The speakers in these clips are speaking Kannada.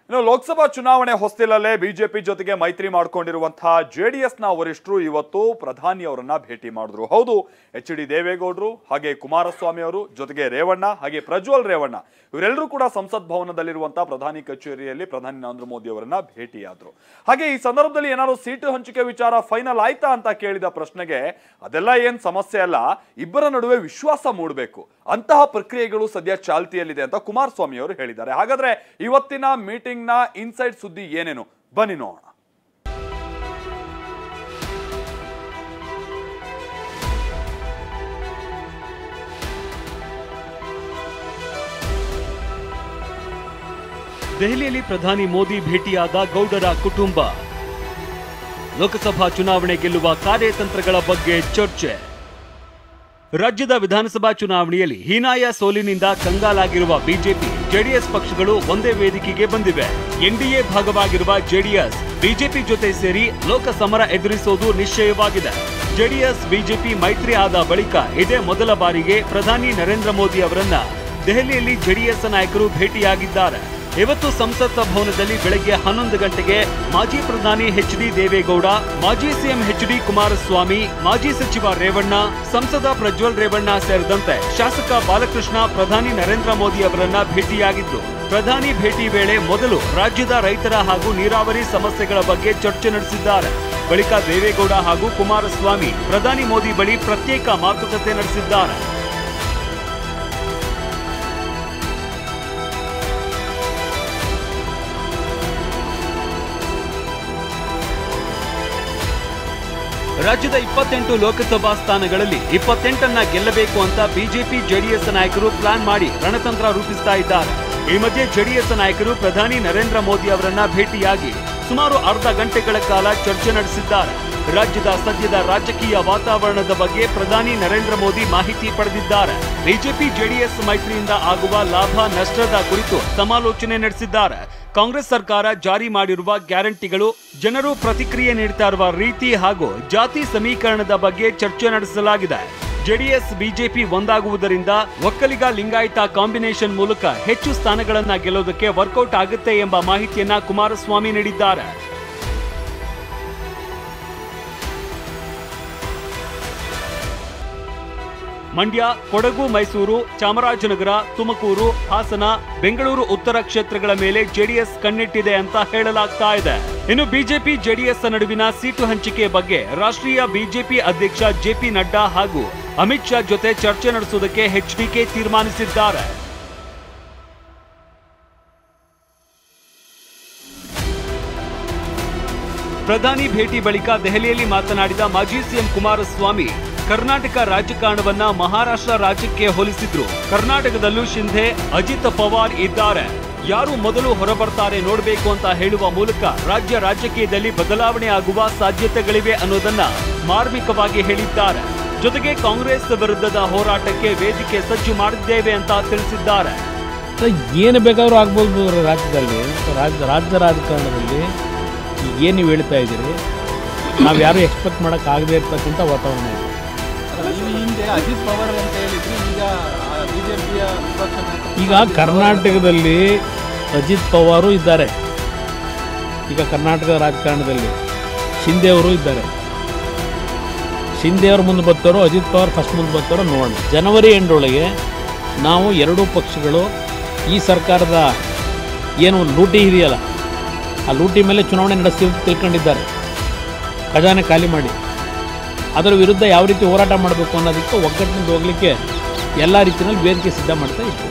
ಇನ್ನು ಲೋಕಸಭಾ ಚುನಾವಣೆ ಹೊಸ್ತಿಲಲ್ಲೇ ಬಿಜೆಪಿ ಜೊತೆಗೆ ಮೈತ್ರಿ ಮಾಡಿಕೊಂಡಿರುವಂತಹ ಜೆಡಿಎಸ್ನ ವರಿಷ್ಠರು ಇವತ್ತು ಪ್ರಧಾನಿ ಅವರನ್ನ ಭೇಟಿ ಮಾಡಿದ್ರು. ಹೌದು, ಎಚ್.ಡಿ. ದೇವೇಗೌಡರು ಹಾಗೆ ಕುಮಾರಸ್ವಾಮಿ ಅವರು ಜೊತೆಗೆ ರೇವಣ್ಣ ಹಾಗೆ ಪ್ರಜ್ವಲ್ ರೇವಣ್ಣ ಇವರೆಲ್ಲರೂ ಕೂಡ ಸಂಸತ್ ಭವನದಲ್ಲಿರುವಂತಹ ಪ್ರಧಾನಿ ಕಚೇರಿಯಲ್ಲಿ ಪ್ರಧಾನಿ ನರೇಂದ್ರ ಮೋದಿ ಅವರನ್ನ ಭೇಟಿಯಾದ್ರು. ಹಾಗೆ ಈ ಸಂದರ್ಭದಲ್ಲಿ ಏನಾದ್ರು ಸೀಟು ಹಂಚಿಕೆ ವಿಚಾರ ಫೈನಲ್ ಆಯ್ತಾ ಅಂತ ಕೇಳಿದ ಪ್ರಶ್ನೆಗೆ ಅದೆಲ್ಲ ಏನ್ ಸಮಸ್ಯೆ ಅಲ್ಲ, ಇಬ್ಬರ ನಡುವೆ ವಿಶ್ವಾಸ ಮೂಡಬೇಕು, ಅಂತಹ ಪ್ರಕ್ರಿಯೆಗಳು ಸದ್ಯ ಚಾಲ್ತಿಯಲ್ಲಿದೆ ಅಂತ ಕುಮಾರಸ್ವಾಮಿ ಅವರು ಹೇಳಿದ್ದಾರೆ. ಹಾಗಾದ್ರೆ ಇವತ್ತಿನ ಮೀಟಿಂಗ್ ನ ಇನ್ಸೈಡ್ ಸುದ್ದಿ ಏನೇನು ಬನ್ನಿ ನೋಡೋಣ. ದೆಹಲಿಯಲ್ಲಿ ಪ್ರಧಾನಿ ಮೋದಿ ಭೇಟಿಯಾದ ಗೌಡರ ಕುಟುಂಬ. ಲೋಕಸಭಾ ಚುನಾವಣೆ ಗೆಲ್ಲುವ ಕಾರ್ಯತಂತ್ರಗಳ ಬಗ್ಗೆ ಚರ್ಚೆ. ರಾಜ್ಯದ ವಿಧಾನಸಭಾ ಚುನಾವಣೆಯಲ್ಲಿ ಹೀನಾಯ ಸೋಲಿನಿಂದ ಕಂಗಾಲಾಗಿರುವ ಬಿಜೆಪಿ ಜೆಡಿಎಸ್ ಪಕ್ಷಗಳು ಒಂದೇ ವೇದಿಕೆಗೆ ಬಂದಿವೆ. ಎನ್ಡಿಎ ಭಾಗವಾಗಿರುವ ಜೆಡಿಎಸ್ ಬಿಜೆಪಿ ಜೊತೆ ಸೇರಿ ಲೋಕ ಸಮರ ಎದುರಿಸುವುದು ನಿಶ್ಚಯವಾಗಿದೆ. ಜೆಡಿಎಸ್ ಬಿಜೆಪಿ ಮೈತ್ರಿ ಆದ ಬಳಿಕ ಇದೇ ಮೊದಲ ಬಾರಿಗೆ ಪ್ರಧಾನಿ ನರೇಂದ್ರ ಮೋದಿ ಅವರನ್ನ ದೆಹಲಿಯಲ್ಲಿ ಜೆಡಿಎಸ್ ನಾಯಕರು ಭೇಟಿಯಾಗಿದ್ದಾರೆ. ಇವತ್ತು ಸಂಸತ್ ಭವನದಲ್ಲಿ ಬೆಳಗ್ಗೆ 11 ಗಂಟೆಗೆ ಮಾಜಿ ಪ್ರಧಾನಿ ಎಚ್.ಡಿ. ದೇವೇಗೌಡ, ಮಾಜಿ ಸಿಎಂ ಎಚ್.ಡಿ. ಕುಮಾರಸ್ವಾಮಿ, ಮಾಜಿ ಸಚಿವ ರೇವಣ್ಣ, ಸಂಸದ ಪ್ರಜ್ವಲ್ ರೇವಣ್ಣ ಸೇರಿದಂತೆ ಶಾಸಕ ಬಾಲಕೃಷ್ಣ ಪ್ರಧಾನಿ ನರೇಂದ್ರ ಮೋದಿ ಅವರನ್ನ ಭೇಟಿಯಾಗಿದ್ದು, ಪ್ರಧಾನಿ ಭೇಟಿ ವೇಳೆ ಮೊದಲು ರಾಜ್ಯದ ರೈತರ ಹಾಗೂ ನೀರಾವರಿ ಸಮಸ್ಯೆಗಳ ಬಗ್ಗೆ ಚರ್ಚೆ ನಡೆಸಿದ್ದಾರೆ. ಬಳಿಕ ದೇವೇಗೌಡ ಹಾಗೂ ಕುಮಾರಸ್ವಾಮಿ ಪ್ರಧಾನಿ ಮೋದಿ ಬಳಿ ಪ್ರತ್ಯೇಕ ಮಾತುಕತೆ ನಡೆಸಿದ್ದಾರೆ. ರಾಜ್ಯದ 28 ಲೋಕಸಭಾ ಸ್ಥಾನಗಳಲ್ಲಿ 28 ಗೆಲ್ಲಬೇಕು ಅಂತ ಬಿಜೆಪಿ ಜೆಡಿಎಸ್ ನಾಯಕರು ಪ್ಲಾನ್ ಮಾಡಿ ರಣತಂತ್ರ ರೂಪಿಸ್ತಾ ಇದ್ದಾರೆ. ಈ ಮಧ್ಯೆ ಜೆಡಿಎಸ್ ನಾಯಕರು ಪ್ರಧಾನಿ ನರೇಂದ್ರ ಮೋದಿ ಅವರನ್ನ ಭೇಟಿಯಾಗಿ ಸುಮಾರು ಅರ್ಧ ಗಂಟೆಗಳ ಕಾಲ ಚರ್ಚೆ ನಡೆಸಿದ್ದಾರೆ. ರಾಜ್ಯದ ಸದ್ಯದ ರಾಜಕೀಯ ವಾತಾವರಣದ ಬಗ್ಗೆ ಪ್ರಧಾನಿ ನರೇಂದ್ರ ಮೋದಿ ಮಾಹಿತಿ ಪಡೆದಿದ್ದಾರೆ. ಬಿಜೆಪಿ ಜೆಡಿಎಸ್ ಮೈತ್ರಿಯಿಂದ ಆಗುವ ಲಾಭ ನಷ್ಟದ ಕುರಿತು ಸಮಾಲೋಚನೆ ನಡೆಸಿದ್ದಾರೆ. ಕಾಂಗ್ರೆಸ್ ಸರ್ಕಾರ ಜಾರಿ ಮಾಡಿರುವ ಗ್ಯಾರಂಟಿಗಳು, ಜನರು ಪ್ರತಿಕ್ರಿಯೆ ನೀಡುತ್ತಾ ಇರುವ ರೀತಿ ಹಾಗೂ ಜಾತಿ ಸಮೀಕರಣದ ಬಗ್ಗೆ ಚರ್ಚೆ ನಡೆಸಲಾಗಿದೆ. ಜೆಡಿಎಸ್ ಬಿಜೆಪಿ ಒಂದಾಗುವುದರಿಂದ ಒಕ್ಕಲಿಗ ಲಿಂಗಾಯತ ಕಾಂಬಿನೇಷನ್ ಮೂಲಕ ಹೆಚ್ಚು ಸ್ಥಾನಗಳನ್ನ ಗೆಲ್ಲೋದಕ್ಕೆ ವರ್ಕೌಟ್ ಆಗುತ್ತೆ ಎಂಬ ಮಾಹಿತಿಯನ್ನ ಕುಮಾರಸ್ವಾಮಿ ನೀಡಿದ್ದಾರೆ. ಮಂಡ್ಯ, ಕೊಡಗು, ಮೈಸೂರು, ಚಾಮರಾಜನಗರ, ತುಮಕೂರು, ಹಾಸನ, ಬೆಂಗಳೂರು ಉತ್ತರ ಕ್ಷೇತ್ರಗಳ ಮೇಲೆ ಜೆಡಿಎಸ್ ಕಣ್ಣಿಟ್ಟಿದೆ ಅಂತ ಹೇಳಲಾಗ್ತಾ ಇದೆ. ಇನ್ನು ಬಿಜೆಪಿ ಜೆಡಿಎಸ್ ನಡುವಿನ ಸೀಟು ಹಂಚಿಕೆ ಬಗ್ಗೆ ರಾಷ್ಟ್ರೀಯ ಬಿಜೆಪಿ ಅಧ್ಯಕ್ಷ ಜೆಪಿ ನಡ್ಡಾ ಹಾಗೂ ಅಮಿತ್ ಶಾ ಜೊತೆ ಚರ್ಚೆ ನಡೆಸುವುದಕ್ಕೆ ಎಚ್ಡಿಕೆ ತೀರ್ಮಾನಿಸಿದ್ದಾರೆ. ಪ್ರಧಾನಿ ಭೇಟಿ ಬಳಿಕ ದೆಹಲಿಯಲ್ಲಿ ಮಾತನಾಡಿದ ಮಾಜಿ ಸಿಎಂ ಕುಮಾರಸ್ವಾಮಿ, ಕರ್ನಾಟಕ ರಾಜಕಾರಣವನ್ನ ಮಹಾರಾಷ್ಟ್ರ ರಾಜ್ಯಕ್ಕೆ ಹೋಲಿಸಿದ್ರು. ಕರ್ನಾಟಕದಲ್ಲೂ ಶಿಂಧೆ, ಅಜಿತ್ ಪವಾರ್ ಇದ್ದಾರೆ. ಯಾರು ಮೊದಲು ಹೊರಬರ್ತಾರೆ ನೋಡಬೇಕು ಅಂತ ಹೇಳುವ ಮೂಲಕ ರಾಜ್ಯ ರಾಜಕೀಯದಲ್ಲಿ ಬದಲಾವಣೆ ಆಗುವ ಸಾಧ್ಯತೆಗಳಿವೆ ಅನ್ನೋದನ್ನ ಮಾರ್ಮಿಕವಾಗಿ ಹೇಳಿದ್ದಾರೆ. ಜೊತೆಗೆ ಕಾಂಗ್ರೆಸ್ ವಿರುದ್ಧದ ಹೋರಾಟಕ್ಕೆ ವೇದಿಕೆ ಸಜ್ಜು ಮಾಡಿದ್ದೇವೆ ಅಂತ ತಿಳಿಸಿದ್ದಾರೆ. ಏನು ಬೇಕಾದ್ರೂ ಆಗ್ಬೋದು ರಾಜ್ಯದಲ್ಲಿ, ರಾಜ್ಯ ರಾಜಕಾರಣದಲ್ಲಿ ಏನು ನೀವು ಹೇಳ್ತಾ ಇದ್ದೀರಿ, ನಾವು ಯಾರು ಎಕ್ಸ್ಪೆಕ್ಟ್ ಮಾಡೋಕೆ ಆಗದೇ ಇರ್ತಕ್ಕಂಥ ವಾತಾವರಣ ಇದೆ. ಹಿಂದೆ ಅಜಿತ್ ಪವಾರ್ ಅಂತ ಹೇಳಿದ್ರು, ಈಗ ಬಿಜೆಪಿಯ ಈಗ ಕರ್ನಾಟಕದಲ್ಲಿ ಅಜಿತ್ ಪವಾರು ಇದ್ದಾರೆ. ಈಗ ಕರ್ನಾಟಕದ ರಾಜಕಾರಣದಲ್ಲಿ ಶಿಂದೆ ಅವರು ಇದ್ದಾರೆ. ಶಿಂದೆ ಅವರು ಮುಂದೆ ಬರ್ತಾರೋ, ಅಜಿತ್ ಪವಾರ್ ಫಸ್ಟ್ ಮುಂದೆ ಬರ್ತಾರೋ ನೋಡೋಣ. ಜನವರಿ ಎಂಡೊಳಗೆ ನಾವು ಎರಡೂ ಪಕ್ಷಗಳು ಈ ಸರ್ಕಾರದ ಏನು ಲೂಟಿ ಇದೆಯಲ್ಲ, ಆ ಲೂಟಿ ಮೇಲೆ ಚುನಾವಣೆ ನಡೆಸಿ ತಿಳ್ಕೊಂಡಿದ್ದಾರೆ. ಖಜಾನೆ ಖಾಲಿ ಮಾಡಿ ಅದರ ವಿರುದ್ಧ ಯಾವ ರೀತಿ ಹೋರಾಟ ಮಾಡಬೇಕು ಅನ್ನೋದಕ್ಕೆ ಒಗ್ಗಟ್ಟಿನಿಂದ ಹೋಗಲಿಕ್ಕೆ ಎಲ್ಲ ರೀತಿಯಲ್ಲಿ ವೇದಿಕೆ ಸಿದ್ಧ ಮಾಡ್ತಾ ಇತ್ತು.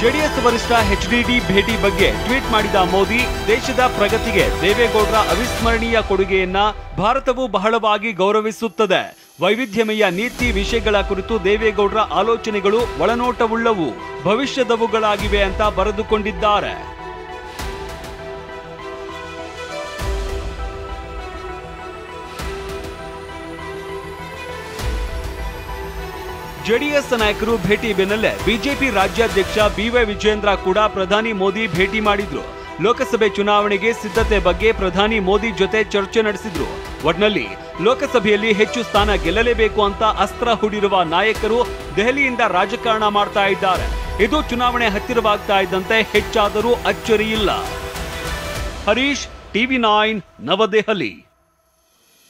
ಜೆಡಿಎಸ್ ವರಿಷ್ಠ ಎಚ್ಡಿಡಿ ಭೇಟಿ ಬಗ್ಗೆ ಟ್ವೀಟ್ ಮಾಡಿದ ಮೋದಿ, ದೇಶದ ಪ್ರಗತಿಗೆ ದೇವೇಗೌಡರ ಅವಿಸ್ಮರಣೀಯ ಕೊಡುಗೆಯನ್ನ ಭಾರತವು ಬಹಳವಾಗಿ ಗೌರವಿಸುತ್ತದೆ. ವೈವಿಧ್ಯಮಯ ನೀತಿ ವಿಷಯಗಳ ಕುರಿತು ದೇವೇಗೌಡರ ಆಲೋಚನೆಗಳು ಒಳನೋಟವುಳ್ಳವು, ಭವಿಷ್ಯದವುಗಳಾಗಿವೆ ಅಂತ ಬರೆದುಕೊಂಡಿದ್ದಾರೆ. ಜೆಡಿಎಸ್ ನಾಯಕರು ಭೇಟಿ ಬೆನ್ನಲ್ಲೇ ಬಿಜೆಪಿ ರಾಜ್ಯಾಧ್ಯಕ್ಷ ಬಿವೈ ವಿಜಯೇಂದ್ರ ಕೂಡ ಪ್ರಧಾನಿ ಮೋದಿ ಭೇಟಿ ಮಾಡಿದ್ರು. ಲೋಕಸಭೆ ಚುನಾವಣೆಗೆ ಸಿದ್ಧತೆ ಬಗ್ಗೆ ಪ್ರಧಾನಿ ಮೋದಿ ಜೊತೆ ಚರ್ಚೆ ನಡೆಸಿದ್ರು. ಒಟ್ನಲ್ಲಿ ಲೋಕಸಭೆಯಲ್ಲಿ ಹೆಚ್ಚು ಸ್ಥಾನ ಗೆಲ್ಲಲೇಬೇಕು ಅಂತ ಅಸ್ತ್ರ ಹೂಡಿರುವ ನಾಯಕರು ದೆಹಲಿಯಿಂದ ರಾಜಕಾರಣ ಮಾಡ್ತಾ ಇದ್ದಾರೆ. ಇದು ಚುನಾವಣೆ ಹತ್ತಿರವಾಗ್ತಾ ಇದ್ದಂತೆ ಹೆಚ್ಚಾದರೂ ಅಚ್ಚರಿಯಿಲ್ಲ. ಹರೀಶ್, ಟಿವಿ9 ನವದೆಹಲಿ.